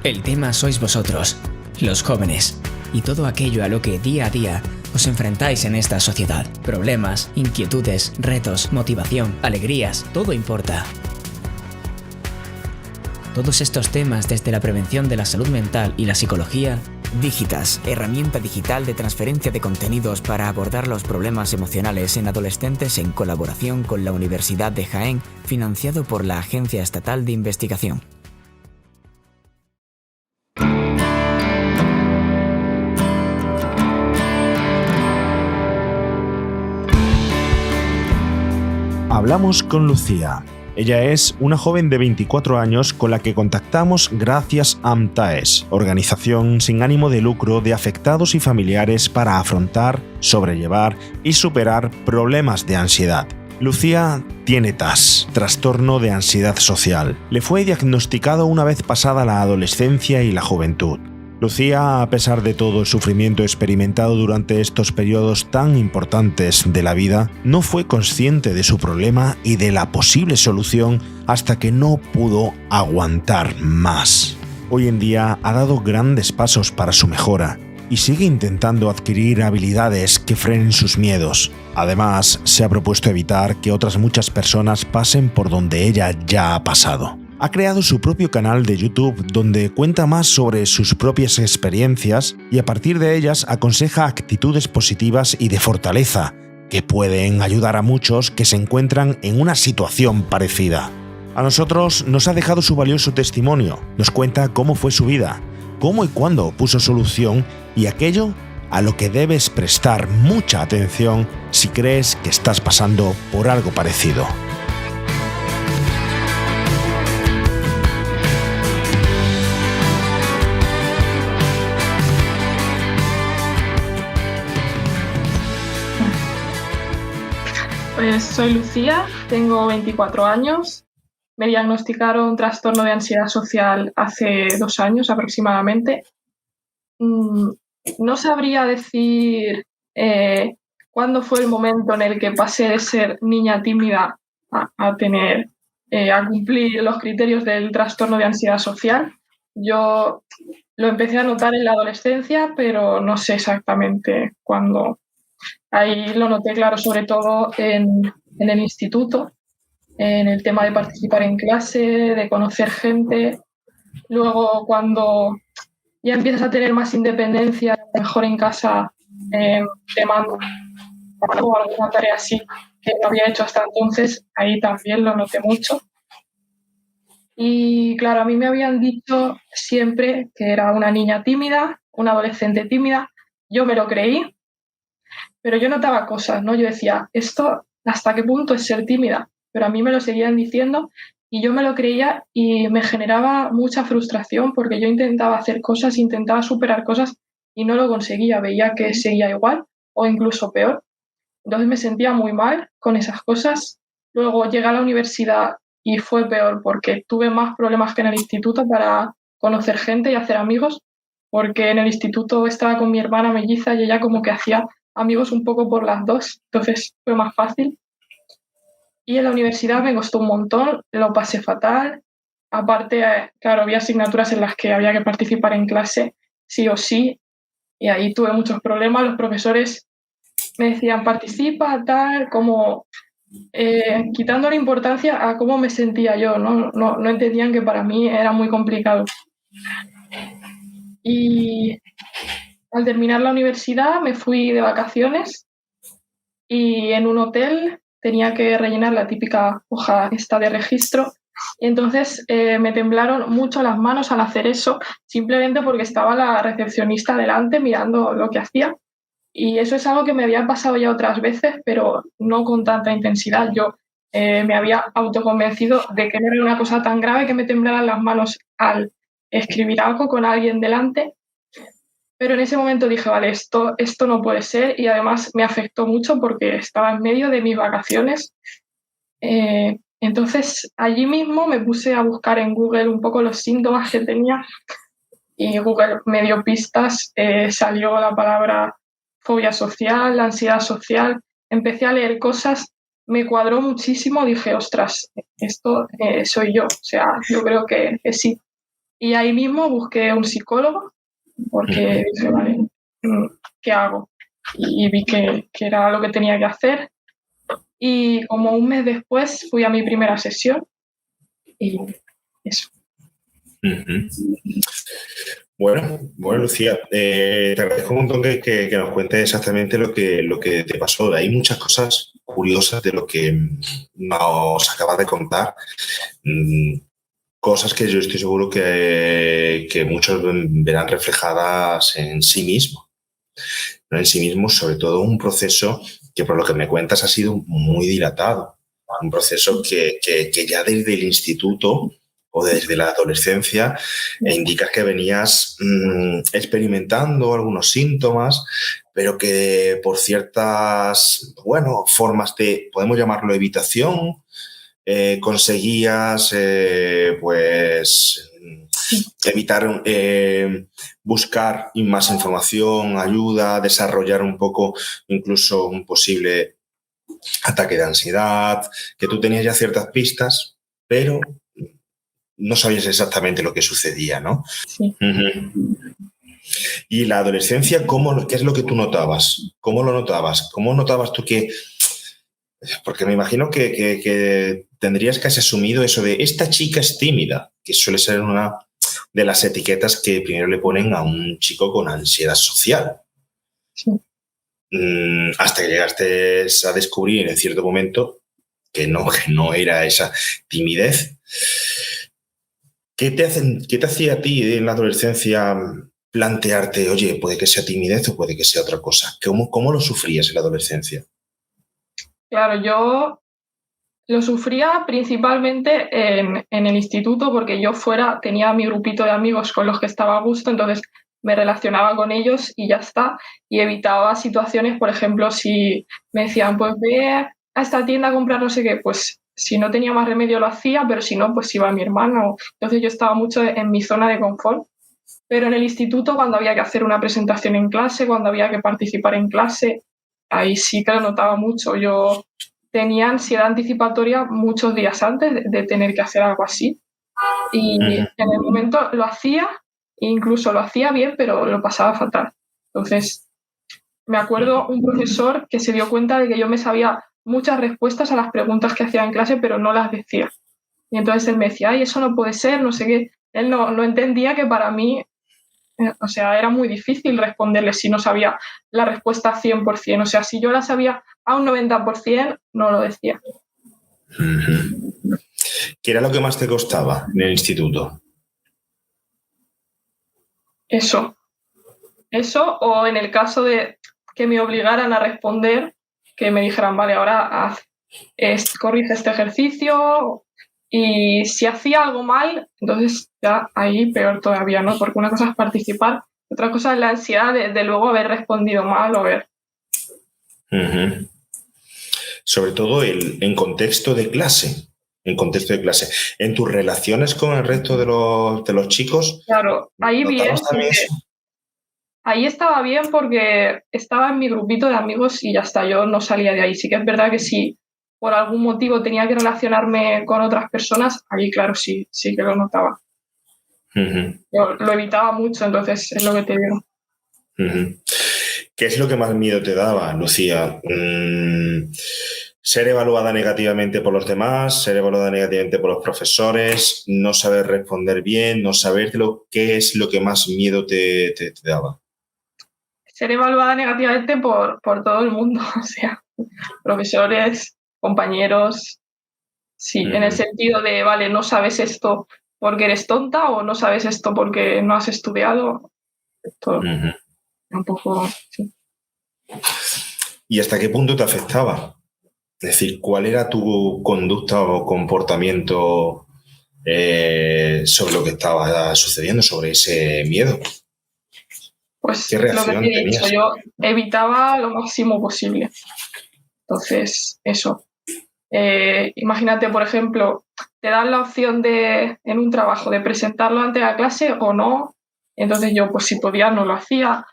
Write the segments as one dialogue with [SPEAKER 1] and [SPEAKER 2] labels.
[SPEAKER 1] El tema sois vosotros, los jóvenes, y todo aquello a lo que día a día os enfrentáis en esta sociedad. Problemas, inquietudes, retos, motivación, alegrías, todo importa. Todos estos temas desde la prevención de la salud mental y la psicología.
[SPEAKER 2] Digitas, herramienta digital de transferencia de contenidos para abordar los problemas emocionales en adolescentes en colaboración con la Universidad de Jaén, financiado por la Agencia Estatal de Investigación.
[SPEAKER 3] Hablamos con Lucía. Ella es una joven de 24 años con la que contactamos gracias a AMTAES, organización sin ánimo de lucro de afectados y familiares para afrontar, sobrellevar y superar problemas de ansiedad. Lucía tiene TAS, trastorno de ansiedad social. Le fue diagnosticado una vez pasada la adolescencia y la juventud. Lucía, a pesar de todo el sufrimiento experimentado durante estos periodos tan importantes de la vida, no fue consciente de su problema y de la posible solución hasta que no pudo aguantar más. Hoy en día ha dado grandes pasos para su mejora y sigue intentando adquirir habilidades que frenen sus miedos. Además, se ha propuesto evitar que otras muchas personas pasen por donde ella ya ha pasado. Ha creado su propio canal de YouTube donde cuenta más sobre sus propias experiencias y a partir de ellas aconseja actitudes positivas y de fortaleza que pueden ayudar a muchos que se encuentran en una situación parecida. A nosotros nos ha dejado su valioso testimonio, nos cuenta cómo fue su vida, cómo y cuándo puso solución y aquello a lo que debes prestar mucha atención si crees que estás pasando por algo parecido.
[SPEAKER 4] Pues soy Lucía, tengo 24 años, me diagnosticaron trastorno de ansiedad social hace 2 años aproximadamente. No sabría decir cuándo fue el momento en el que pasé de ser niña tímida a cumplir los criterios del trastorno de ansiedad social. Yo lo empecé a notar en la adolescencia, pero no sé exactamente cuándo. Ahí lo noté claro, sobre todo en el instituto, en el tema de participar en clase, de conocer gente. Luego, cuando ya empiezas a tener más independencia, mejor en casa, te mando o alguna tarea así que no había hecho hasta entonces, ahí también lo noté mucho. Y claro, a mí me habían dicho siempre que era una niña tímida, una adolescente tímida. Yo me lo creí. Pero yo notaba cosas, ¿no? Yo decía, ¿esto hasta qué punto es ser tímida? Pero a mí me lo seguían diciendo y yo me lo creía y me generaba mucha frustración porque yo intentaba hacer cosas, intentaba superar cosas y no lo conseguía. Veía que seguía igual o incluso peor. Entonces me sentía muy mal con esas cosas. Luego llegué a la universidad y fue peor porque tuve más problemas que en el instituto para conocer gente y hacer amigos, porque en el instituto estaba con mi hermana melliza y ella como que hacía amigos un poco por las dos, entonces fue más fácil. Y en la universidad me costó un montón, lo pasé fatal. Aparte, claro, había asignaturas en las que había que participar en clase, sí o sí, y ahí tuve muchos problemas. Los profesores me decían, participa, tal, como quitando la importancia a cómo me sentía yo, no entendían que para mí era muy complicado. Y al terminar la universidad me fui de vacaciones y en un hotel tenía que rellenar la típica hoja esta de registro y entonces me temblaron mucho las manos al hacer eso, simplemente porque estaba la recepcionista delante mirando lo que hacía y eso es algo que me había pasado ya otras veces, pero no con tanta intensidad. Yo me había autoconvencido de que no era una cosa tan grave que me temblaran las manos al escribir algo con alguien delante. Pero en ese momento dije, vale, esto no puede ser y además me afectó mucho porque estaba en medio de mis vacaciones. Entonces allí mismo me puse a buscar en Google un poco los síntomas que tenía y Google me dio pistas, salió la palabra fobia social, ansiedad social, empecé a leer cosas, me cuadró muchísimo, dije, ostras, esto soy yo, o sea, yo creo que sí. Y ahí mismo busqué un psicólogo porque dije, vale, ¿qué hago? Y vi que era lo que tenía que hacer. Y como un mes después fui a mi primera sesión y eso.
[SPEAKER 3] Bueno, Lucía, te agradezco un montón que nos cuentes exactamente lo que te pasó. Hay muchas cosas curiosas de lo que nos acabas de contar. Cosas que yo estoy seguro que muchos verán reflejadas en sí mismos. ¿No? En sí mismos, sobre todo un proceso que por lo que me cuentas ha sido muy dilatado. Un proceso que ya desde el instituto o desde la adolescencia indicas que venías experimentando algunos síntomas, pero que por ciertas, formas de, podemos llamarlo evitación, conseguías pues evitar buscar más información, ayuda, desarrollar un poco incluso un posible ataque de ansiedad, que tú tenías ya ciertas pistas, pero no sabías exactamente lo que sucedía, ¿no?
[SPEAKER 4] Sí.
[SPEAKER 3] Y la adolescencia, ¿qué es lo que tú notabas? ¿Cómo lo notabas? ¿Cómo notabas tú que...? Porque me imagino que tendrías casi asumido eso de esta chica es tímida, que suele ser una de las etiquetas que primero le ponen a un chico con ansiedad social.
[SPEAKER 4] Sí.
[SPEAKER 3] Hasta que llegaste a descubrir en cierto momento que no era esa timidez. ¿Qué te hacía a ti en la adolescencia plantearte, oye, puede que sea timidez o puede que sea otra cosa? ¿Cómo lo sufrías en la adolescencia?
[SPEAKER 4] Claro, yo lo sufría principalmente en el instituto porque yo tenía mi grupito de amigos con los que estaba a gusto, entonces me relacionaba con ellos y ya está. Y evitaba situaciones, por ejemplo, si me decían, pues ve a esta tienda a comprar no sé qué, pues si no tenía más remedio lo hacía, pero si no, pues iba a mi hermano. Entonces yo estaba mucho en mi zona de confort. Pero en el instituto, cuando había que hacer una presentación en clase, cuando había que participar en clase, ahí sí que lo notaba mucho. Yo tenía ansiedad anticipatoria muchos días antes de tener que hacer algo así. Y en el momento lo hacía, incluso lo hacía bien, pero lo pasaba fatal. Entonces, me acuerdo un profesor que se dio cuenta de que yo me sabía muchas respuestas a las preguntas que hacía en clase, pero no las decía. Y entonces él me decía, ay, eso no puede ser, no sé qué. Él no entendía que para mí, o sea, era muy difícil responderle si no sabía la respuesta 100%. O sea, si yo la sabía a un 90%, no lo decía.
[SPEAKER 3] ¿Qué era lo que más te costaba en el instituto?
[SPEAKER 4] Eso, o en el caso de que me obligaran a responder, que me dijeran, vale, ahora corrige este ejercicio, y si hacía algo mal, entonces ya ahí peor todavía, ¿no? Porque una cosa es participar, otra cosa es la ansiedad de luego haber respondido mal o haber...
[SPEAKER 3] Sobre todo en contexto de clase. En contexto de clase. En tus relaciones con el resto de los chicos.
[SPEAKER 4] Claro, ahí bien. Ahí estaba bien porque estaba en mi grupito de amigos y ya está, yo no salía de ahí. Sí que es verdad que si por algún motivo tenía que relacionarme con otras personas, ahí claro, sí que lo notaba. Yo lo evitaba mucho, entonces es lo que te digo.
[SPEAKER 3] ¿Qué es lo que más miedo te daba, Lucía? ¿Ser evaluada negativamente por los demás? ¿Ser evaluada negativamente por los profesores? ¿No saber responder bien? ¿No saber qué es lo que más miedo te daba?
[SPEAKER 4] Ser evaluada negativamente por todo el mundo, o sea, profesores, compañeros, sí, en el sentido de, vale, no sabes esto porque eres tonta o no sabes esto porque no has estudiado, todo. Un poco, sí.
[SPEAKER 3] ¿Y hasta qué punto te afectaba? Es decir, ¿cuál era tu conducta o comportamiento sobre lo que estaba sucediendo, sobre ese miedo?
[SPEAKER 4] Pues
[SPEAKER 3] ¿Qué reacción
[SPEAKER 4] lo que te he dicho,
[SPEAKER 3] tenías?
[SPEAKER 4] yo evitaba lo máximo posible. Entonces, eso. Imagínate, por ejemplo, te dan la opción en un trabajo de presentarlo ante la clase o no. Entonces yo, pues si podía, no lo hacía.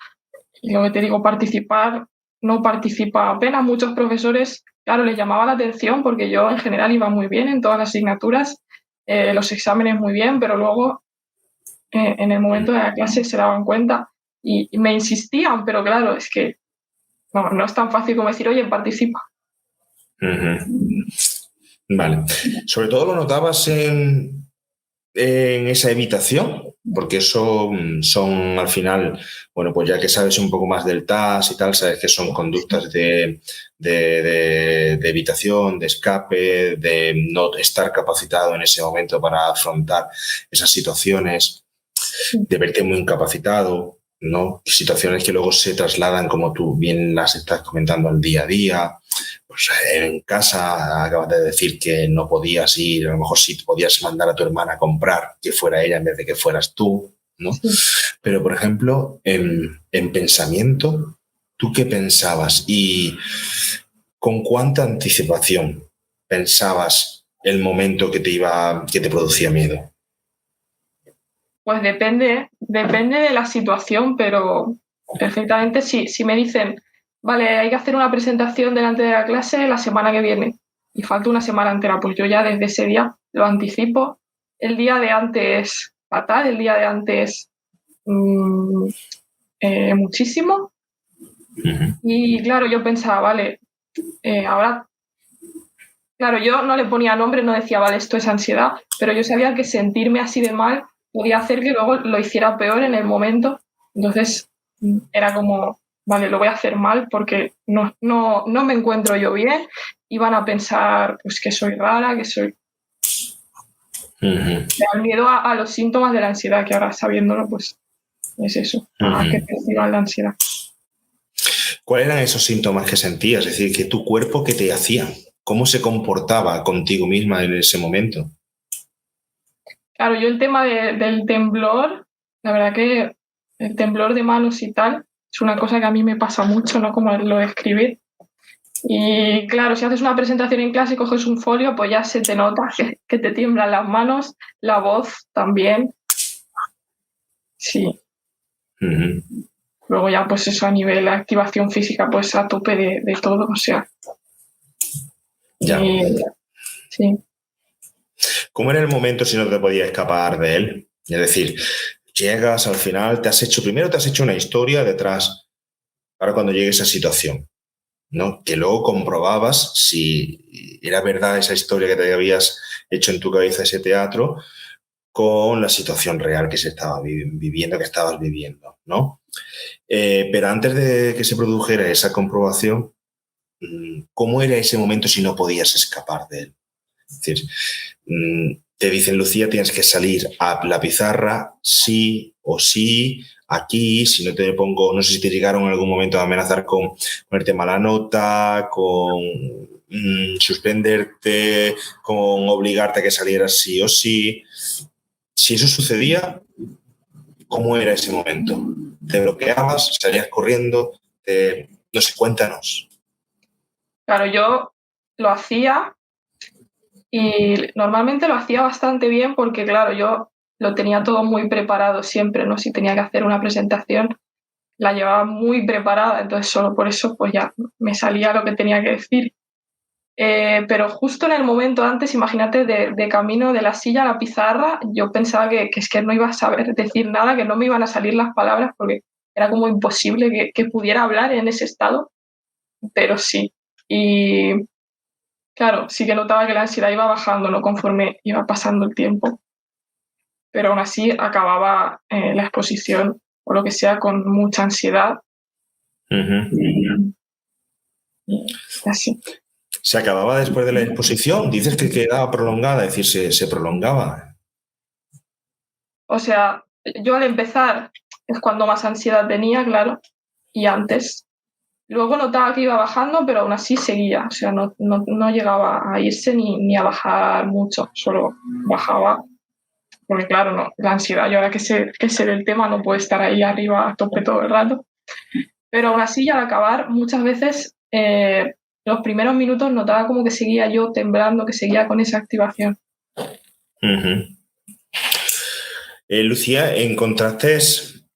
[SPEAKER 4] Y lo que te digo, participar, no participaba apenas. Muchos profesores, claro, les llamaba la atención porque yo en general iba muy bien en todas las asignaturas, los exámenes muy bien, pero luego en el momento de la clase se daban cuenta y me insistían, pero claro, es que no es tan fácil como decir, oye, participa.
[SPEAKER 5] Vale. Sobre todo lo notabas en esa evitación, porque eso son al final, bueno, pues ya que sabes un poco más del TAS y tal, sabes que son conductas de evitación, de escape, de no estar capacitado en ese momento para afrontar esas situaciones, de verte muy incapacitado, ¿no? Situaciones que luego se trasladan, como tú bien las estás comentando, al día a día. Pues en casa acabas de decir que no podías ir, a lo mejor sí podías mandar a tu hermana a comprar, que fuera ella en vez de que fueras tú, ¿no? Sí. Pero, por ejemplo, en pensamiento, ¿tú qué pensabas? ¿Y con cuánta anticipación pensabas el momento que te producía miedo?
[SPEAKER 4] Pues depende de la situación, pero perfectamente si me dicen, vale, hay que hacer una presentación delante de la clase la semana que viene y falta una semana entera, pues yo ya desde ese día lo anticipo. El día de antes fatal, el día de antes muchísimo. Y claro, yo pensaba, vale, ahora, claro, yo no le ponía nombre, no decía, vale, esto es ansiedad, pero yo sabía que sentirme así de mal podía hacer que luego lo hiciera peor en el momento. Entonces era como, vale, lo voy a hacer mal porque no me encuentro yo bien y van a pensar pues que soy rara, que soy... Me da miedo a los síntomas de la ansiedad, que ahora sabiéndolo, pues es eso, a que perciban la ansiedad.
[SPEAKER 5] ¿Cuáles eran esos síntomas que sentías? Es decir, que tu cuerpo, ¿qué te hacía? ¿Cómo se comportaba contigo misma en ese momento?
[SPEAKER 4] Claro, yo el tema del temblor, la verdad que el temblor de manos y tal, es una cosa que a mí me pasa mucho, ¿no? Como lo de escribir. Y claro, si haces una presentación en clase y coges un folio, pues ya se te nota que te tiemblan las manos, la voz también. Sí. Luego ya, pues eso a nivel de activación física, pues a tope de todo, o sea.
[SPEAKER 5] Ya.
[SPEAKER 4] Sí.
[SPEAKER 5] ¿Cómo era el momento si no te podías escapar de él? Es decir, llegas al final, primero te has hecho una historia detrás para cuando llegue esa situación, ¿no? Que luego comprobabas si era verdad esa historia que te habías hecho en tu cabeza, ese teatro, con la situación real que se estaba viviendo, que estabas viviendo, ¿no? Pero antes de que se produjera esa comprobación, ¿cómo era ese momento si no podías escapar de él? Es decir, te dicen, Lucía, tienes que salir a la pizarra, sí o sí, aquí, si no te pongo, no sé si te llegaron en algún momento a amenazar con ponerte mala nota, con suspenderte, con obligarte a que salieras sí o sí. Si eso sucedía, ¿cómo era ese momento? ¿Te bloqueabas? ¿Salías corriendo? No sé, cuéntanos.
[SPEAKER 4] Claro, yo lo hacía y normalmente lo hacía bastante bien porque, claro, yo lo tenía todo muy preparado siempre, ¿no? Si tenía que hacer una presentación, la llevaba muy preparada, entonces solo por eso pues ya me salía lo que tenía que decir. Pero justo en el momento antes, imagínate, de camino de la silla a la pizarra, yo pensaba que es que no iba a saber decir nada, que no me iban a salir las palabras porque era como imposible que pudiera hablar en ese estado, pero sí. Y claro, sí que notaba que la ansiedad iba bajando, ¿no? Conforme iba pasando el tiempo. Pero aún así acababa la exposición o lo que sea con mucha ansiedad. Y así.
[SPEAKER 5] ¿Se acababa después de la exposición? Dices que quedaba prolongada, es decir, se prolongaba.
[SPEAKER 4] O sea, yo al empezar es cuando más ansiedad tenía, claro, y antes. Luego notaba que iba bajando, pero aún así seguía. O sea, no llegaba a irse ni a bajar mucho, solo bajaba. Porque claro, no, la ansiedad, yo ahora que sé del tema, no puedo estar ahí arriba a tope todo el rato. Pero aún así, al acabar, muchas veces los primeros minutos notaba como que seguía yo temblando, que seguía con esa activación.
[SPEAKER 5] Lucía, ¿encontraste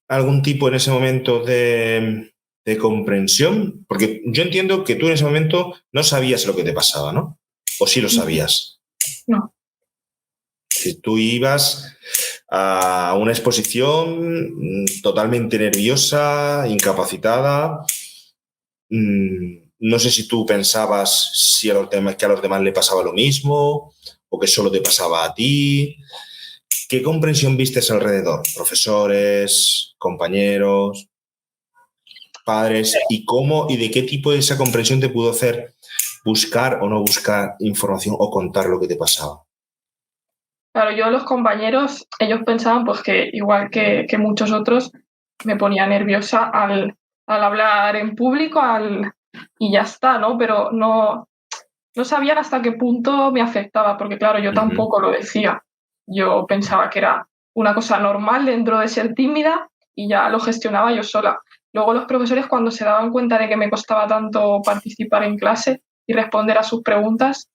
[SPEAKER 5] algún tipo en ese momento de comprensión? Porque yo entiendo que tú en ese momento no sabías lo que te pasaba, ¿no? ¿O sí lo sabías?
[SPEAKER 4] No.
[SPEAKER 5] Si tú ibas a una exposición totalmente nerviosa, incapacitada. No sé si tú pensabas si que a los demás le pasaba lo mismo o que solo te pasaba a ti. ¿Qué comprensión vistes alrededor? Profesores, compañeros, padres, y cómo y de qué tipo de esa comprensión te pudo hacer buscar o no buscar información o contar lo que te pasaba.
[SPEAKER 4] Claro, yo los compañeros, ellos pensaban pues que igual que muchos otros, me ponía nerviosa al hablar en público y ya está, ¿no? Pero no sabían hasta qué punto me afectaba, porque claro, yo tampoco lo decía. Yo pensaba que era una cosa normal dentro de ser tímida y ya lo gestionaba yo sola. Luego los profesores, cuando se daban cuenta de que me costaba tanto participar en clase y responder a sus preguntas,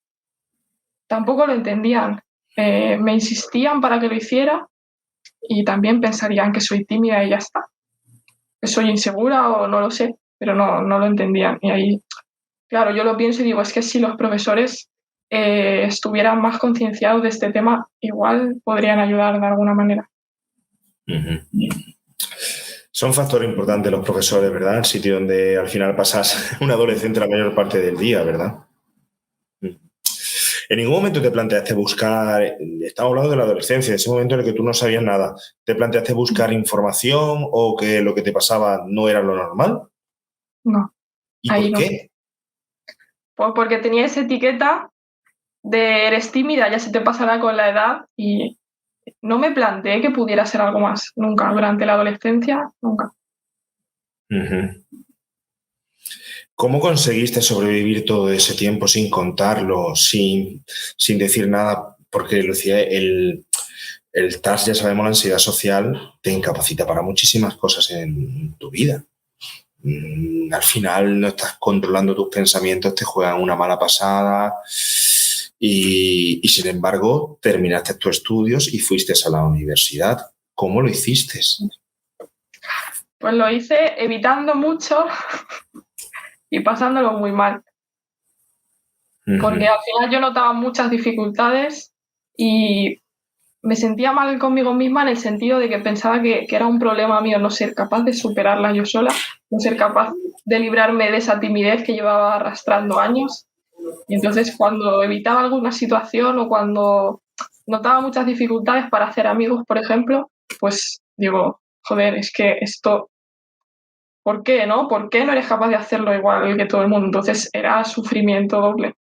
[SPEAKER 4] tampoco lo entendían. Me insistían para que lo hiciera y también pensarían que soy tímida y ya está. Que soy insegura o no lo sé, pero no lo entendían. Y ahí, claro, yo lo pienso y digo, es que si los profesores estuvieran más concienciados de este tema, igual podrían ayudar de alguna manera.
[SPEAKER 5] Son factores importantes los profesores, ¿verdad? El sitio donde al final pasas un adolescente la mayor parte del día, ¿verdad? ¿En ningún momento te planteaste buscar, estamos hablando de la adolescencia, ese momento en el que tú no sabías nada, te planteaste buscar información o que lo que te pasaba no era lo normal?
[SPEAKER 4] No.
[SPEAKER 5] ¿Y por qué?
[SPEAKER 4] Pues porque tenía esa etiqueta de eres tímida, ya se te pasará con la edad y no me planteé que pudiera ser algo más, nunca, durante la adolescencia, nunca.
[SPEAKER 5] ¿Cómo conseguiste sobrevivir todo ese tiempo sin contarlo, sin decir nada? Porque, Lucía, el TAS, ya sabemos, la ansiedad social te incapacita para muchísimas cosas en tu vida. Al final no estás controlando tus pensamientos, te juegan una mala pasada y sin embargo terminaste tus estudios y fuiste a la universidad. ¿Cómo lo hiciste?
[SPEAKER 4] Pues lo hice evitando mucho y pasándolo muy mal. Porque al final yo notaba muchas dificultades y me sentía mal conmigo misma en el sentido de que pensaba que era un problema mío no ser capaz de superarla yo sola, no ser capaz de librarme de esa timidez que llevaba arrastrando años. Y entonces cuando evitaba alguna situación o cuando notaba muchas dificultades para hacer amigos, por ejemplo, pues digo, joder, es que esto, ¿por qué no? ¿Por qué no eres capaz de hacerlo igual que todo el mundo? Entonces era sufrimiento doble.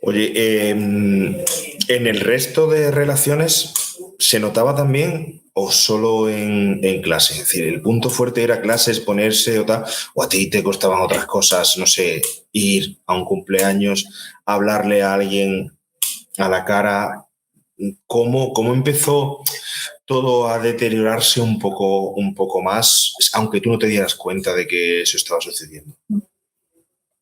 [SPEAKER 5] Oye, ¿en el resto de relaciones se notaba también o solo en clase? Es decir, ¿el punto fuerte era clases, ponerse o tal? ¿O a ti te costaban otras cosas? No sé, ir a un cumpleaños, hablarle a alguien a la cara. ¿Cómo empezó todo a deteriorarse un poco más, aunque tú no te dieras cuenta de que eso estaba sucediendo?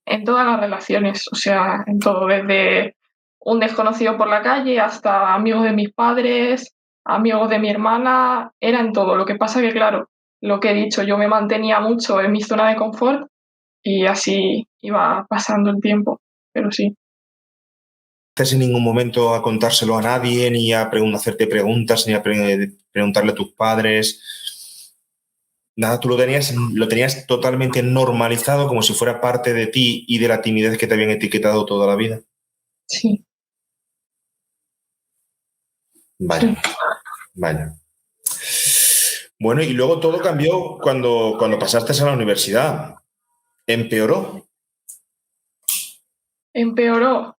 [SPEAKER 4] En todas las relaciones, o sea, en todo, desde un desconocido por la calle hasta amigos de mis padres, amigos de mi hermana, era en todo. Lo que pasa que, claro, lo que he dicho, yo me mantenía mucho en mi zona de confort y así iba pasando el tiempo, pero sí.
[SPEAKER 5] En ningún momento a contárselo a nadie, ni a hacerte preguntas, ni a preguntarle a tus padres? Nada, tú lo tenías totalmente normalizado como si fuera parte de ti y de la timidez que te habían etiquetado toda la vida.
[SPEAKER 4] Sí.
[SPEAKER 5] Vaya, vaya. Bueno, y luego todo cambió cuando pasaste a la universidad. ¿Empeoró?
[SPEAKER 4] Empeoró.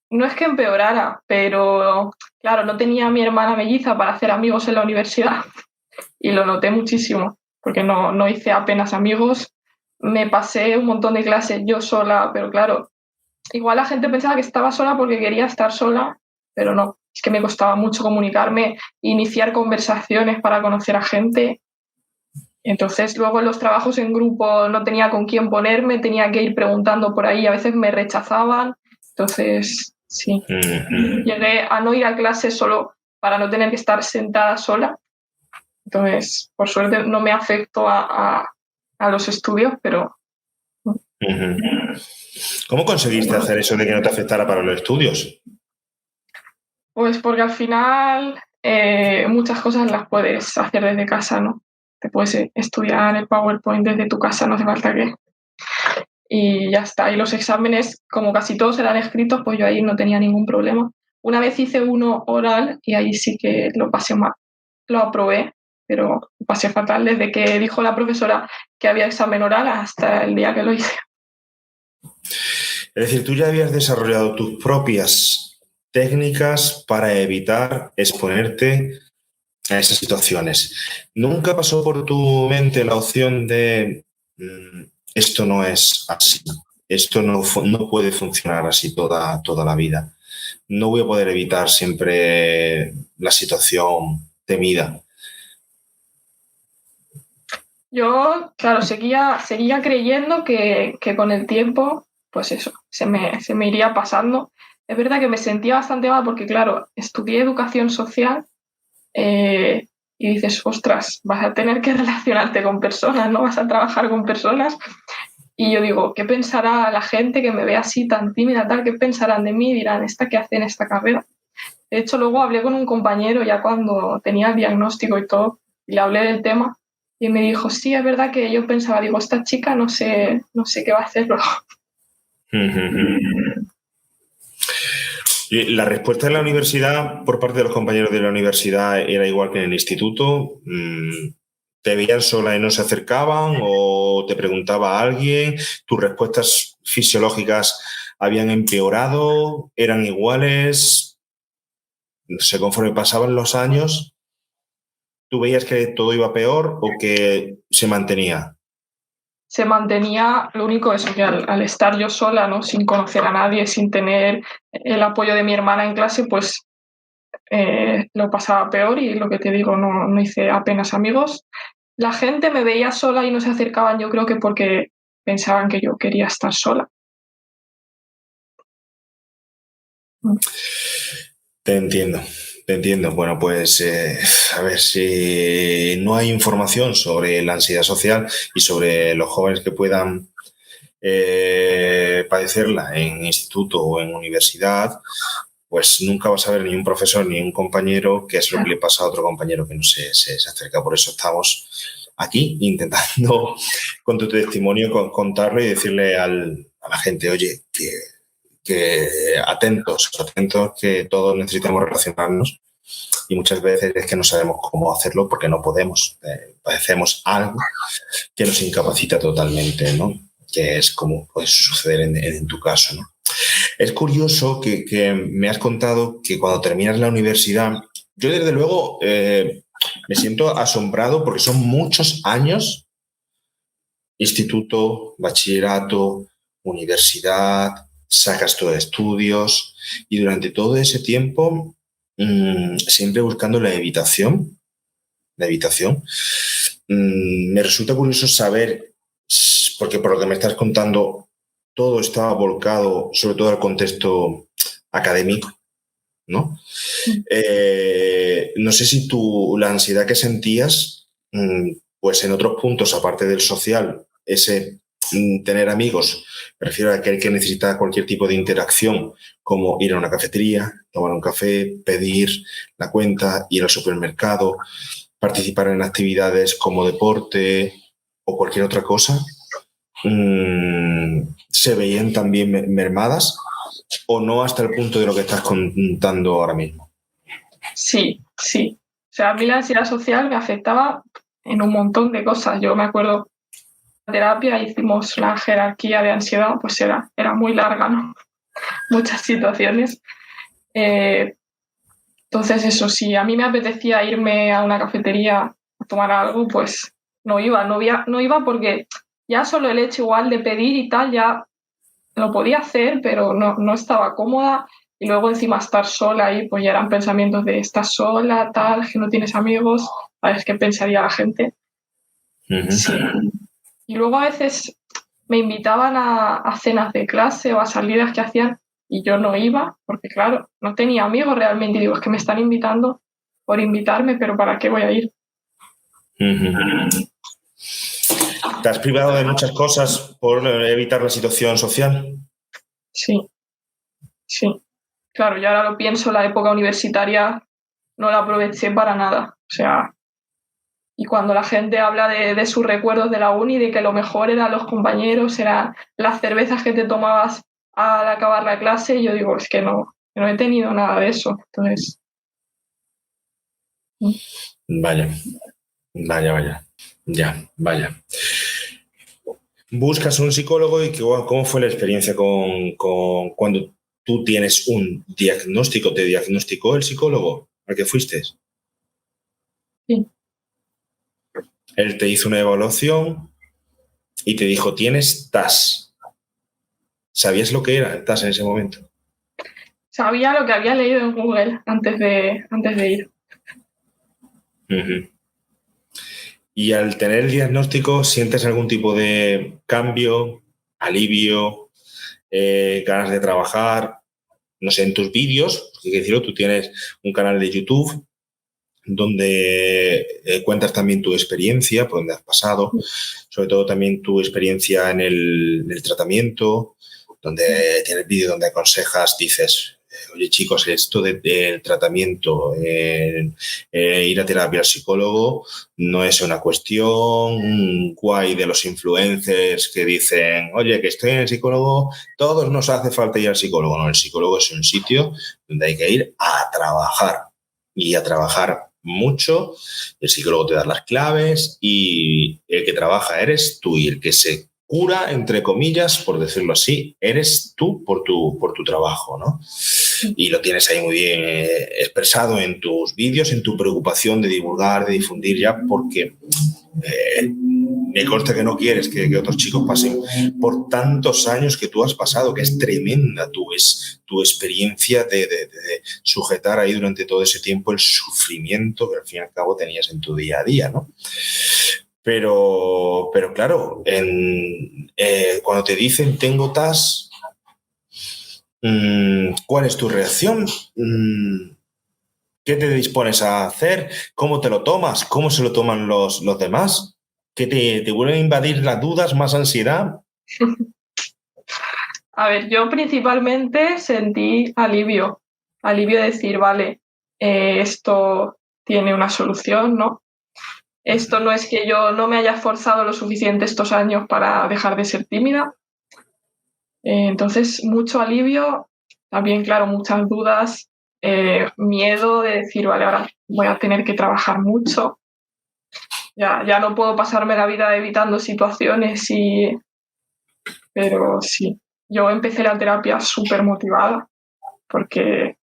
[SPEAKER 4] No es que empeorara, pero claro, no tenía a mi hermana melliza para hacer amigos en la universidad y lo noté muchísimo, porque no hice apenas amigos, me pasé un montón de clases yo sola, pero claro, igual la gente pensaba que estaba sola porque quería estar sola, pero no, es que me costaba mucho comunicarme, iniciar conversaciones para conocer a gente. Entonces luego en los trabajos en grupo no tenía con quién ponerme, tenía que ir preguntando por ahí, a veces me rechazaban, entonces sí. Llegué a no ir a clase solo para no tener que estar sentada sola. Entonces, por suerte no me afectó a los estudios, pero...
[SPEAKER 5] ¿Cómo conseguiste hacer eso de que no te afectara para los estudios?
[SPEAKER 4] Pues porque al final muchas cosas las puedes hacer desde casa, ¿no? Te puedes estudiar el PowerPoint desde tu casa, no hace falta que... Y ya está. Y los exámenes, como casi todos eran escritos, pues yo ahí no tenía ningún problema. Una vez hice uno oral y ahí sí que lo pasé mal. Lo aprobé, pero lo pasé fatal desde que dijo la profesora que había examen oral hasta el día que lo hice.
[SPEAKER 5] Es decir, tú ya habías desarrollado tus propias técnicas para evitar exponerte a esas situaciones. ¿Nunca pasó por tu mente la opción de esto no es así, esto no puede funcionar así toda la vida? No voy a poder evitar siempre la situación temida.
[SPEAKER 4] Yo, claro, seguía creyendo que con el tiempo, pues eso, se me iría pasando. Es verdad que me sentía bastante mal porque, claro, estudié educación social y dices, ostras, vas a tener que relacionarte con personas, ¿no? Vas a trabajar con personas. Y yo digo, ¿qué pensará la gente que me ve así tan tímida, tal? ¿Qué pensarán de mí? Dirán, ¿esta qué hace en esta carrera? De hecho, luego hablé con un compañero ya cuando tenía el diagnóstico y todo, y le hablé del tema, y me dijo, sí, es verdad que yo pensaba, digo, esta chica no sé qué va a hacer luego.
[SPEAKER 5] Y la respuesta de la universidad, por parte de los compañeros de la universidad, era igual que en el instituto. ¿Te veían sola y no se acercaban o te preguntaba a alguien? ¿Tus respuestas fisiológicas habían empeorado? ¿Eran iguales? No sé, conforme pasaban los años, ¿tú veías que todo iba peor o que se mantenía?
[SPEAKER 4] Se mantenía, lo único es que al estar yo sola, ¿no? Sin conocer a nadie, sin tener el apoyo de mi hermana en clase, pues lo pasaba peor y lo que te digo, no hice apenas amigos. La gente me veía sola y no se acercaban, yo creo que porque pensaban que yo quería estar sola.
[SPEAKER 5] Te entiendo. Bueno, pues a ver si no hay información sobre la ansiedad social y sobre los jóvenes que puedan padecerla en instituto o en universidad, pues nunca vas a ver ni un profesor ni un compañero que es lo que le pasa a otro compañero que no se acerca. Por eso estamos aquí intentando con tu testimonio contarlo y decirle a la gente, oye, que atentos, que todos necesitamos relacionarnos y muchas veces es que no sabemos cómo hacerlo porque no podemos. Padecemos algo que nos incapacita totalmente, ¿no? Que es como puede suceder en tu caso, ¿no? Es curioso que me has contado que cuando terminas la universidad, yo desde luego me siento asombrado porque son muchos años, instituto, bachillerato, universidad, sacas tus estudios y durante todo ese tiempo siempre buscando la evitación. Me resulta curioso saber, porque por lo que me estás contando, todo estaba volcado sobre todo al contexto académico, ¿no? No sé si la ansiedad que sentías, pues en otros puntos, aparte del social, ese tener amigos, me refiero a aquel que necesita cualquier tipo de interacción, como ir a una cafetería, tomar un café, pedir la cuenta, ir al supermercado, participar en actividades como deporte o cualquier otra cosa, se veían también mermadas o no hasta el punto de lo que estás contando ahora mismo.
[SPEAKER 4] Sí. O sea, a mí la ansiedad social me afectaba en un montón de cosas. Yo me acuerdo, en terapia hicimos la jerarquía de ansiedad, pues era muy larga, ¿no? Muchas situaciones. Entonces, eso, si a mí me apetecía irme a una cafetería a tomar algo, pues no iba porque ya solo el hecho igual de pedir y tal, ya lo podía hacer, pero no estaba cómoda. Y luego encima estar sola ahí, pues ya eran pensamientos de estás sola, tal, que no tienes amigos, ¿sabes qué pensaría la gente?
[SPEAKER 5] Uh-huh.
[SPEAKER 4] Sí. Y luego a veces me invitaban a cenas de clase o a salidas que hacían y yo no iba, porque claro, no tenía amigos realmente. Y digo, es que me están invitando por invitarme, pero ¿para qué voy a ir?
[SPEAKER 5] Uh-huh. ¿Te has privado de muchas cosas por evitar la situación social?
[SPEAKER 4] Sí. claro, yo ahora lo pienso, la época universitaria no la aproveché para nada. O sea, y cuando la gente habla de sus recuerdos de la uni, de que lo mejor eran los compañeros, eran las cervezas que te tomabas al acabar la clase, yo digo, es que no he tenido nada de eso. Entonces,
[SPEAKER 5] Vaya, vaya. Ya, vaya. Buscas un psicólogo y ¿cómo fue la experiencia con cuando tú tienes un diagnóstico? ¿Te diagnosticó el psicólogo al que fuiste?
[SPEAKER 4] sí.
[SPEAKER 5] Él te hizo una evaluación y te dijo, tienes TAS. ¿Sabías lo que era el TAS en ese momento?
[SPEAKER 4] Sabía lo que había leído en Google antes de ir.
[SPEAKER 5] Uh-huh. Y al tener el diagnóstico, ¿sientes algún tipo de cambio, alivio, ganas de trabajar? No sé, en tus vídeos, hay que decirlo, tú tienes un canal de YouTube donde cuentas también tu experiencia, por donde has pasado, sobre todo también tu experiencia en el tratamiento, donde tienes vídeo donde aconsejas, dices, oye chicos, esto del tratamiento, ir a terapia al psicólogo no es una cuestión guay de los influencers que dicen, oye, que estoy en el psicólogo, todos nos hace falta ir al psicólogo. No, el psicólogo es un sitio donde hay que ir a trabajar y a trabajar mucho. El psicólogo te da las claves y el que trabaja eres tú y el que se cura, entre comillas, por decirlo así, eres tú por tu trabajo, ¿no? Y lo tienes ahí muy bien expresado en tus vídeos, en tu preocupación de divulgar, de difundir ya, porque me consta que no quieres que otros chicos pasen por tantos años que tú has pasado, que es tremenda tu experiencia de sujetar ahí durante todo ese tiempo el sufrimiento que al fin y al cabo tenías en tu día a día, ¿no? Pero claro, cuando te dicen tengo TAS, ¿cuál es tu reacción? ¿Qué te dispones a hacer? ¿Cómo te lo tomas? ¿Cómo se lo toman los demás? ¿Que te vuelven a invadir las dudas, más ansiedad?
[SPEAKER 4] A ver, yo principalmente sentí alivio de decir, vale, esto tiene una solución, ¿no? Esto no es que yo no me haya esforzado lo suficiente estos años para dejar de ser tímida. Entonces, mucho alivio, también, claro, muchas dudas, miedo de decir, vale, ahora voy a tener que trabajar mucho. Ya no puedo pasarme la vida evitando situaciones pero sí, yo empecé la terapia súper motivada porque,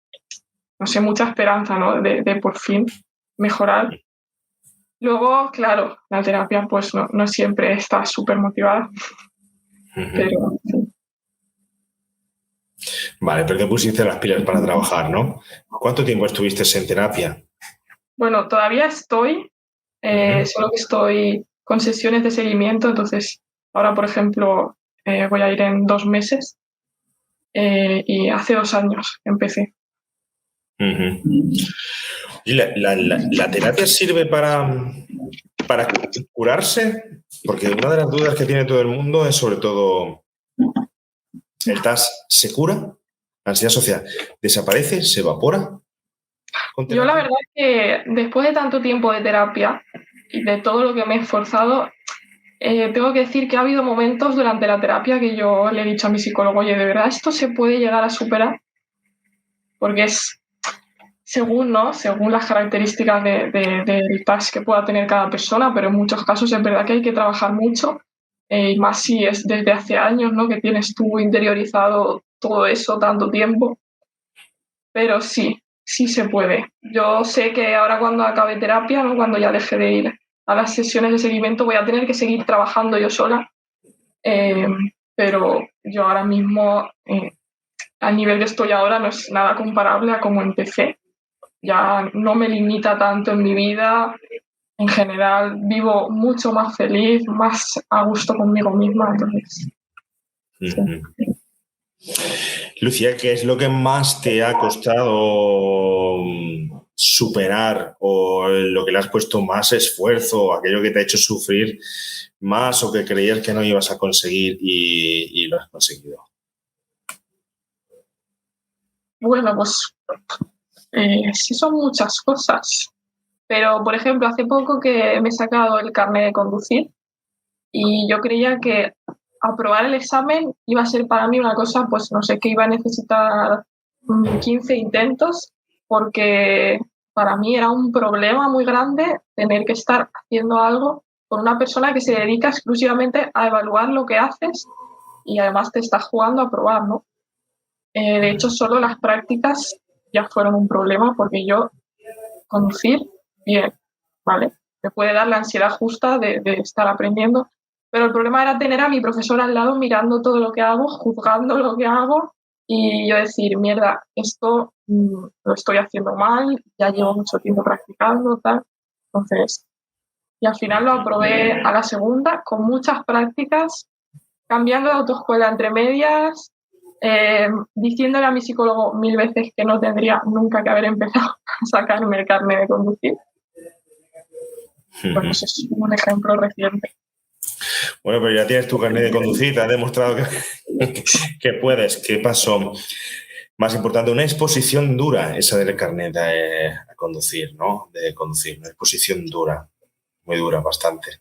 [SPEAKER 4] no sé, mucha esperanza, ¿no? De por fin mejorar. Luego, claro, la terapia pues no siempre está súper motivada, pero sí.
[SPEAKER 5] Vale, pero te pusiste las pilas para trabajar, ¿no? ¿Cuánto tiempo estuviste en terapia?
[SPEAKER 4] Bueno, todavía estoy, solo que estoy con sesiones de seguimiento, entonces ahora, por ejemplo, voy a ir en 2 meses y hace 2 años empecé.
[SPEAKER 5] ¿Y la terapia sirve para curarse? Porque una de las dudas que tiene todo el mundo es sobre todo, ¿el TAS se cura? ¿La ansiedad social desaparece? ¿Se evapora?
[SPEAKER 4] Yo la verdad es que después de tanto tiempo de terapia y de todo lo que me he esforzado, tengo que decir que ha habido momentos durante la terapia que yo le he dicho a mi psicólogo, oye, ¿de verdad esto se puede llegar a superar? Porque es según las características del TAS que pueda tener cada persona, pero en muchos casos es verdad que hay que trabajar mucho, y más si es desde hace años, ¿no? Que tienes tú interiorizado todo eso tanto tiempo. Pero sí se puede. Yo sé que ahora cuando acabe terapia, ¿no? Cuando ya deje de ir a las sesiones de seguimiento, voy a tener que seguir trabajando yo sola, pero yo ahora mismo, al nivel que estoy ahora, no es nada comparable a cómo empecé. Ya no me limita tanto en mi vida. En general, vivo mucho más feliz, más a gusto conmigo misma. Entonces,
[SPEAKER 5] Lucía, ¿qué es lo que más te ha costado superar o lo que le has puesto más esfuerzo, aquello que te ha hecho sufrir más o que creías que no ibas a conseguir y lo has conseguido?
[SPEAKER 4] Bueno, pues sí son muchas cosas. Pero, por ejemplo, hace poco que me he sacado el carnet de conducir y yo creía que aprobar el examen iba a ser para mí una cosa, pues no sé, que iba a necesitar 15 intentos, porque para mí era un problema muy grande tener que estar haciendo algo con una persona que se dedica exclusivamente a evaluar lo que haces y además te está jugando a probar, ¿no? De hecho, solo las prácticas ya fueron un problema porque yo conducir, bien, ¿vale? Me puede dar la ansiedad justa de estar aprendiendo, pero el problema era tener a mi profesor al lado mirando todo lo que hago, juzgando lo que hago y yo decir, mierda, esto lo estoy haciendo mal, ya llevo mucho tiempo practicando, tal. Entonces, y al final lo aprobé a la segunda con muchas prácticas, cambiando de autoescuela entre medias, diciéndole a mi psicólogo 1000 veces que no tendría nunca que haber empezado a sacarme el carnet de conducir. Bueno, ese es un ejemplo reciente.
[SPEAKER 5] Bueno, pero ya tienes tu carnet de conducir, te has demostrado que puedes. ¿Qué pasó? Más importante, una exposición dura, esa del carnet a conducir, ¿no? De conducir, una exposición dura, muy dura, bastante.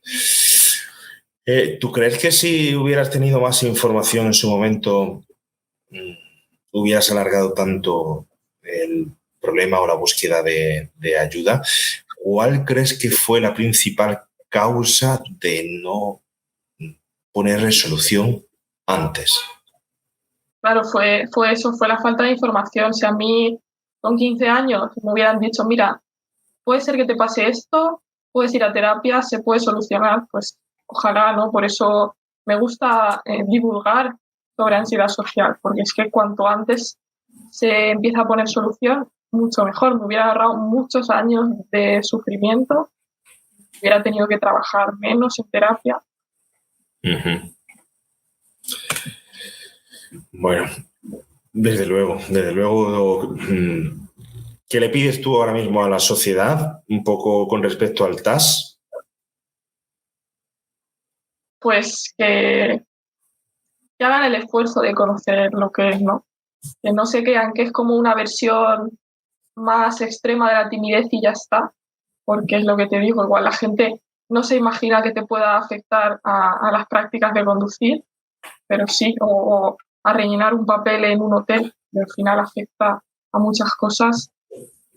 [SPEAKER 5] ¿Tú crees que si hubieras tenido más información en su momento, hubieras alargado tanto el problema o la búsqueda de ayuda? ¿Cuál crees que fue la principal causa de no poner solución antes?
[SPEAKER 4] Claro, fue eso, fue la falta de información. Si a mí con 15 años me hubieran dicho, mira, puede ser que te pase esto, puedes ir a terapia, se puede solucionar, pues ojalá, ¿no? Por eso me gusta divulgar sobre ansiedad social, porque es que cuanto antes se empieza a poner solución, mucho mejor. Me hubiera ahorrado muchos años de sufrimiento, hubiera tenido que trabajar menos en terapia.
[SPEAKER 5] Uh-huh. Bueno, desde luego. ¿Qué le pides tú ahora mismo a la sociedad un poco con respecto al TAS?
[SPEAKER 4] Pues que hagan el esfuerzo de conocer lo que es, ¿no? Que no se crean que es como una versión más extrema de la timidez y ya está, porque es lo que te digo, igual la gente no se imagina que te pueda afectar a las prácticas de conducir, pero sí, o a rellenar un papel en un hotel, que al final afecta a muchas cosas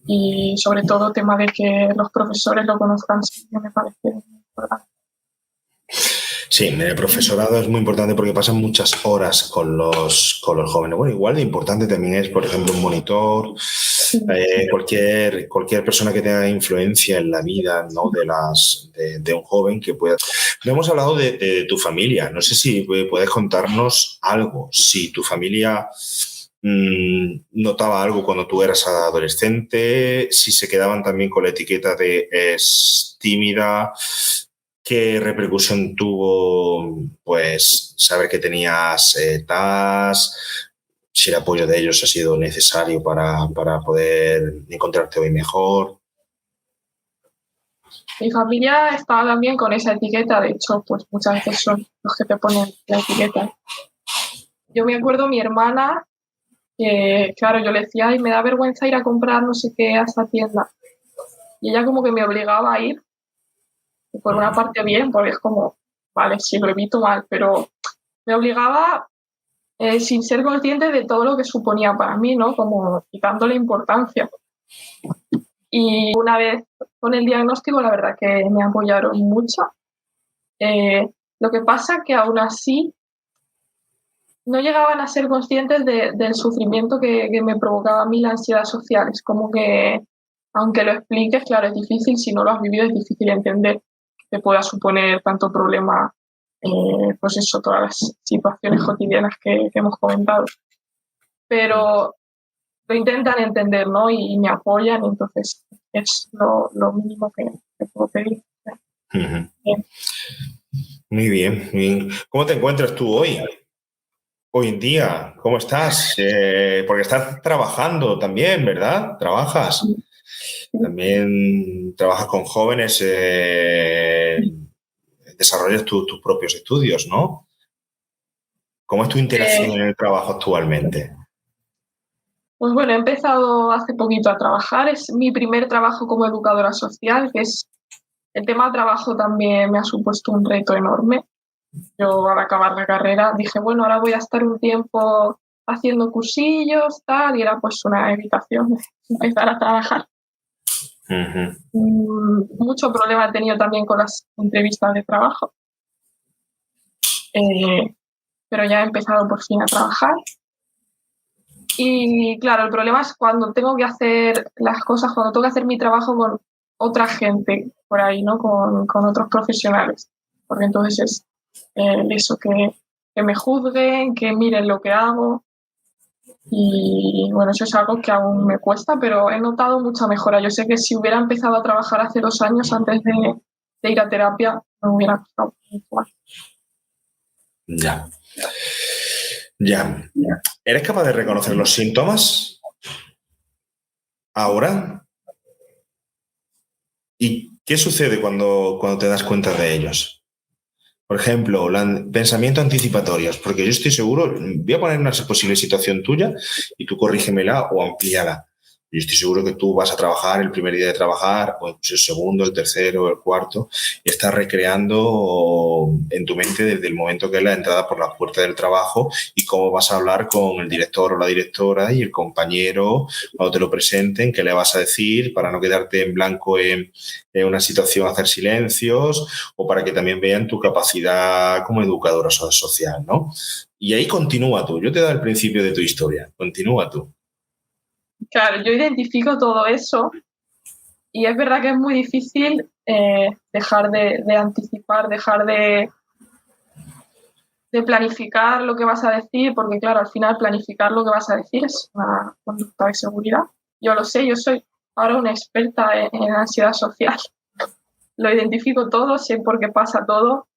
[SPEAKER 4] y sobre todo el tema de que los profesores lo conozcan, sí, me parece muy importante.
[SPEAKER 5] Sí, el profesorado es muy importante porque pasan muchas horas con los jóvenes. Bueno, igual de importante también es, por ejemplo, un monitor, cualquier persona que tenga influencia en la vida, ¿no? de un joven que pueda... No hemos hablado de tu familia. No sé si puedes contarnos algo. Si tu familia notaba algo cuando tú eras adolescente, si se quedaban también con la etiqueta de es tímida. ¿Qué repercusión tuvo, pues, saber que tenías TAS? Si el apoyo de ellos ha sido necesario para poder encontrarte hoy mejor.
[SPEAKER 4] Mi familia estaba también con esa etiqueta, de hecho, pues muchas veces son los que te ponen la etiqueta. Yo me acuerdo mi hermana, que claro, yo le decía, ay, me da vergüenza ir a comprar no sé qué a esta tienda. Y ella como que me obligaba a ir. Y por una parte bien, porque es como, vale, sí, lo evito mal, pero me obligaba sin ser consciente de todo lo que suponía para mí, ¿no? Como quitándole importancia. Y una vez con el diagnóstico, la verdad que me apoyaron mucho. Lo que pasa que aún así no llegaban a ser conscientes del sufrimiento que me provocaba a mí la ansiedad social. Es como que, aunque lo expliques, claro, es difícil, si no lo has vivido es difícil entender que pueda suponer tanto problema, pues eso, todas las situaciones cotidianas que hemos comentado. Pero lo intentan entender, ¿no? Y me apoyan, entonces es lo mínimo que puedo pedir.
[SPEAKER 5] Uh-huh. Muy bien, muy bien. ¿Cómo te encuentras tú hoy? Hoy en día, ¿cómo estás? Porque estás trabajando también, ¿verdad? ¿Trabajas? También trabajas con jóvenes, desarrollas tus propios estudios, ¿no? ¿Cómo es tu interacción en el trabajo actualmente?
[SPEAKER 4] Pues bueno, he empezado hace poquito a trabajar. Es mi primer trabajo como educadora social, que es el tema de trabajo también me ha supuesto un reto enorme. Yo al acabar la carrera dije, bueno, ahora voy a estar un tiempo haciendo cursillos, tal, y era pues una evitación de empezar a trabajar. Mucho problema he tenido también con las entrevistas de trabajo. Pero ya he empezado por fin a trabajar. Y claro, el problema es cuando tengo que hacer las cosas, cuando tengo que hacer mi trabajo con otra gente por ahí, ¿no? Con otros profesionales. Porque entonces es eso, que me juzguen, que miren lo que hago. Y bueno, eso es algo que aún me cuesta, pero he notado mucha mejora. Yo sé que si hubiera empezado a trabajar hace 2 años antes de ir a terapia, me hubiera costado mucho más.
[SPEAKER 5] Ya. ¿Eres capaz de reconocer los síntomas ahora? ¿Y qué sucede cuando te das cuenta de ellos? Por ejemplo, pensamientos anticipatorios, porque yo estoy seguro, voy a poner una posible situación tuya y tú corrígemela o amplíala. Yo estoy seguro que tú vas a trabajar el primer día de trabajar, o incluso el segundo, el tercero, el cuarto, y estás recreando en tu mente desde el momento que es la entrada por la puerta del trabajo y cómo vas a hablar con el director o la directora y el compañero cuando te lo presenten, qué le vas a decir para no quedarte en blanco en una situación, hacer silencios, o para que también vean tu capacidad como educadora social, ¿no? Y ahí continúa tú. Yo te he dado el principio de tu historia. Continúa tú.
[SPEAKER 4] Claro, yo identifico todo eso y es verdad que es muy difícil dejar de anticipar, dejar de planificar lo que vas a decir, porque claro, al final planificar lo que vas a decir es una conducta de seguridad. Yo lo sé, yo soy ahora una experta en ansiedad social. Lo identifico todo, sé por qué pasa todo.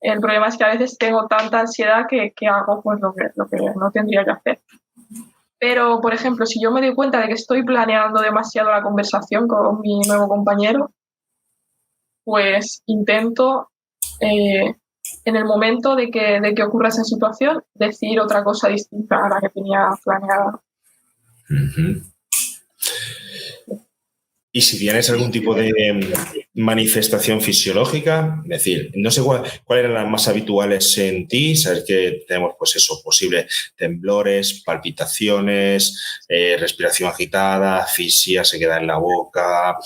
[SPEAKER 4] El problema es que a veces tengo tanta ansiedad que hago pues lo que no tendría que hacer. Pero, por ejemplo, si yo me doy cuenta de que estoy planeando demasiado la conversación con mi nuevo compañero, pues intento, en el momento de que ocurra esa situación, decir otra cosa distinta a la que tenía planeada.
[SPEAKER 5] Y si tienes algún tipo de manifestación fisiológica, es decir, no sé cuáles eran las más habituales en ti, sabes que tenemos pues eso, posibles temblores, palpitaciones, respiración agitada, asfixia, se queda en la boca,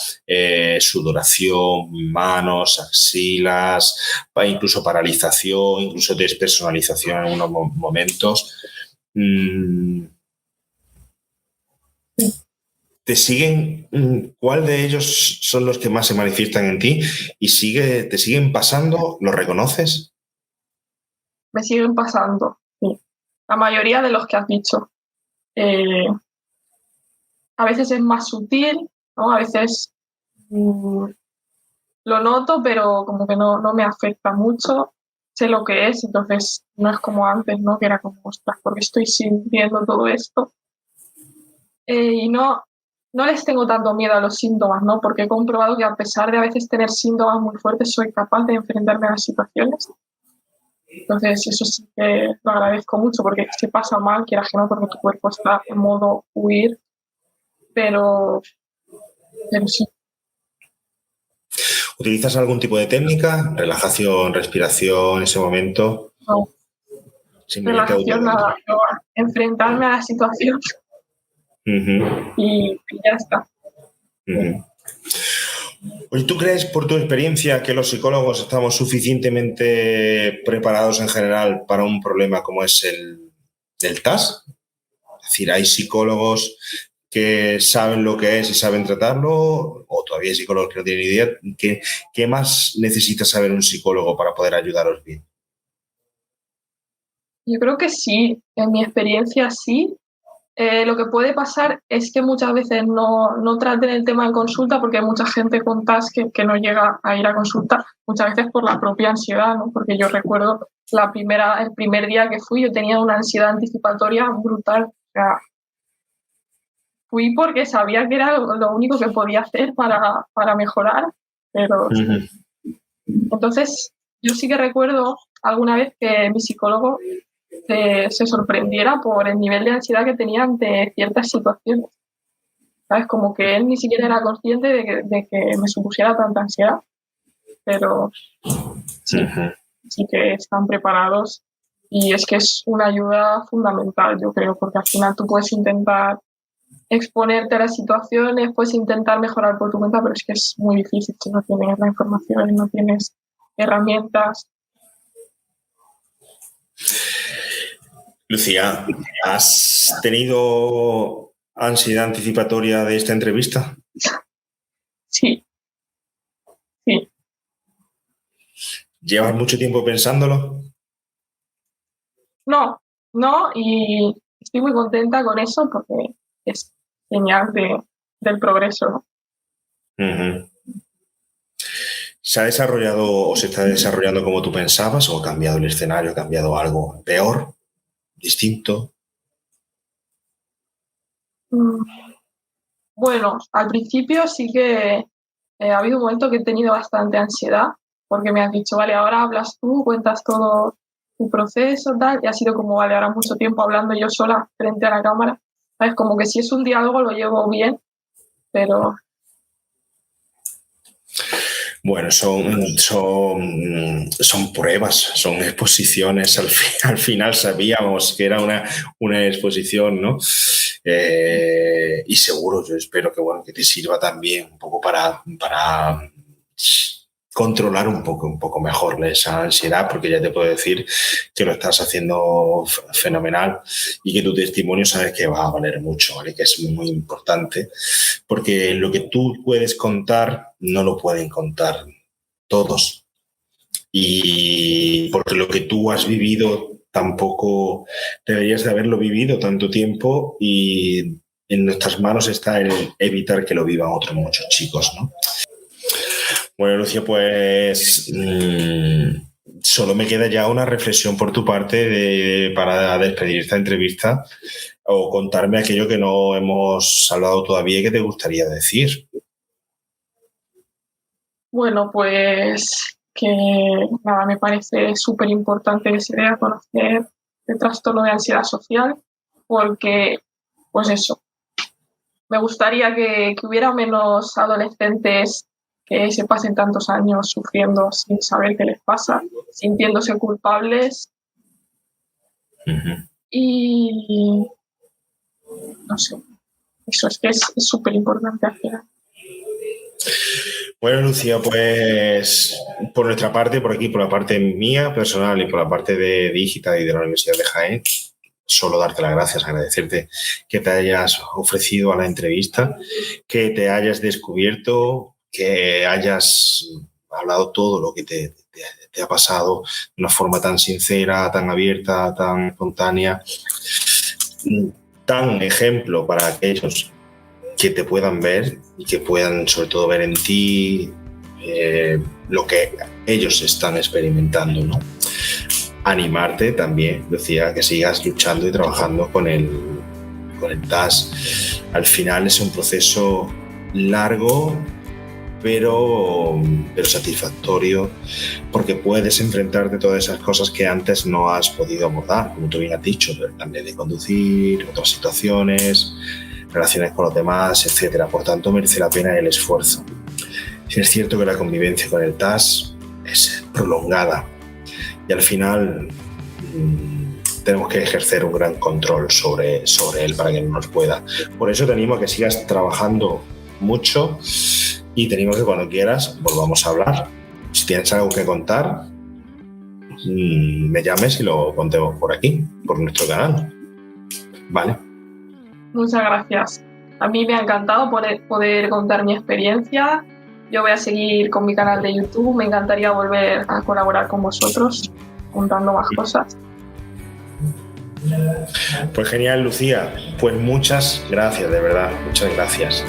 [SPEAKER 5] sudoración, manos, axilas, incluso paralización, incluso despersonalización en algunos momentos. ¿Te siguen? ¿Cuál de ellos son los que más se manifiestan en ti? ¿Y te siguen pasando? ¿Los reconoces?
[SPEAKER 4] Me siguen pasando, sí. La mayoría de los que has dicho. A veces es más sutil, ¿no? A veces lo noto, pero como que no me afecta mucho. Sé lo que es, entonces no es como antes, ¿no? Que era como, ostras, ¿por qué estoy sintiendo todo esto? Y no les tengo tanto miedo a los síntomas, ¿no? Porque he comprobado que a pesar de a veces tener síntomas muy fuertes, soy capaz de enfrentarme a las situaciones. Entonces eso sí que lo agradezco mucho, porque se pasa mal, quieras que no, porque tu cuerpo está en modo huir, pero sí.
[SPEAKER 5] ¿Utilizas algún tipo de técnica? ¿Relajación, respiración en ese momento?
[SPEAKER 4] No. Relajación, nada, no, enfrentarme a la situación. Y ya está.
[SPEAKER 5] Oye, ¿tú crees, por tu experiencia, que los psicólogos estamos suficientemente preparados en general para un problema como es el TAS? Es decir, ¿hay psicólogos que saben lo que es y saben tratarlo? ¿O todavía hay psicólogos que no tienen idea? ¿Qué más necesita saber un psicólogo para poder ayudaros bien?
[SPEAKER 4] Yo creo que sí, en mi experiencia sí. Lo que puede pasar es que muchas veces no traten el tema en consulta, porque hay mucha gente con TAS que no llega a ir a consulta, muchas veces por la propia ansiedad, ¿no? Porque yo recuerdo el primer día que fui, yo tenía una ansiedad anticipatoria brutal. O sea, fui porque sabía que era lo único que podía hacer para mejorar, pero entonces yo sí que recuerdo alguna vez que mi psicólogo se sorprendiera por el nivel de ansiedad que tenía ante ciertas situaciones. ¿Sabes? Como que él ni siquiera era consciente de que me supusiera tanta ansiedad, pero sí, sí que están preparados y es que es una ayuda fundamental, yo creo, porque al final tú puedes intentar exponerte a las situaciones, puedes intentar mejorar por tu cuenta, pero es que es muy difícil si no tienes la información, no tienes herramientas.
[SPEAKER 5] Lucía, ¿has tenido ansiedad anticipatoria de esta entrevista?
[SPEAKER 4] Sí.
[SPEAKER 5] ¿Llevas mucho tiempo pensándolo?
[SPEAKER 4] No, y estoy muy contenta con eso porque es señal del progreso.
[SPEAKER 5] Uh-huh. ¿Se ha desarrollado o se está desarrollando como tú pensabas o ha cambiado el escenario, ha cambiado algo peor, distinto?
[SPEAKER 4] Bueno, al principio sí que ha habido un momento que he tenido bastante ansiedad porque me has dicho, vale, ahora hablas tú, cuentas todo tu proceso, tal, y ha sido como, vale, ahora mucho tiempo hablando yo sola frente a la cámara. ¿Sabes? Como que si es un diálogo lo llevo bien, pero...
[SPEAKER 5] Bueno, son pruebas, son exposiciones. Al final sabíamos que era una exposición, ¿no? Y seguro, yo espero que te sirva también un poco para controlar un poco mejor esa ansiedad, porque ya te puedo decir que lo estás haciendo fenomenal y que tu testimonio sabes que va a valer mucho, ¿vale? Que es muy importante, porque lo que tú puedes contar no lo pueden contar todos. Y porque lo que tú has vivido tampoco deberías de haberlo vivido tanto tiempo y en nuestras manos está el evitar que lo vivan otros muchos chicos, ¿no? Bueno, Lucía, pues solo me queda ya una reflexión por tu parte para despedir esta entrevista o contarme aquello que no hemos hablado todavía y que te gustaría decir.
[SPEAKER 4] Bueno, pues que nada, me parece súper importante que se dé a conocer el trastorno de ansiedad social porque, pues eso, me gustaría que hubiera menos adolescentes que se pasen tantos años sufriendo sin saber qué les pasa, sintiéndose culpables. Y no sé, eso es que es súper importante al final.
[SPEAKER 5] Bueno, Lucía, pues por nuestra parte, por aquí, por la parte mía personal y por la parte de Digital y de la Universidad de Jaén, solo darte las gracias, agradecerte que te hayas ofrecido a la entrevista, que te hayas descubierto, que hayas hablado todo lo que te ha pasado de una forma tan sincera, tan abierta, tan espontánea, tan ejemplo para aquellos que te puedan ver y que puedan sobre todo ver en ti lo que ellos están experimentando, ¿no? Animarte también, Lucía, que sigas luchando y trabajando con el TAS. Al final es un proceso largo, pero satisfactorio, porque puedes enfrentarte a todas esas cosas que antes no has podido abordar, como tú bien has dicho, el carnet de conducir, otras situaciones, relaciones con los demás, etcétera. Por tanto, merece la pena el esfuerzo. Sí, es cierto que la convivencia con el TAS es prolongada y al final tenemos que ejercer un gran control sobre él para que no nos pueda. Por eso te animo a que sigas trabajando mucho y te animo a que cuando quieras volvamos a hablar. Si tienes algo que contar, me llames y lo contemos por aquí, por nuestro canal. ¿Vale?
[SPEAKER 4] Muchas gracias. A mí me ha encantado poder contar mi experiencia. Yo voy a seguir con mi canal de YouTube. Me encantaría volver a colaborar con vosotros, contando más cosas.
[SPEAKER 5] Pues genial, Lucía. Pues muchas gracias, de verdad. Muchas gracias.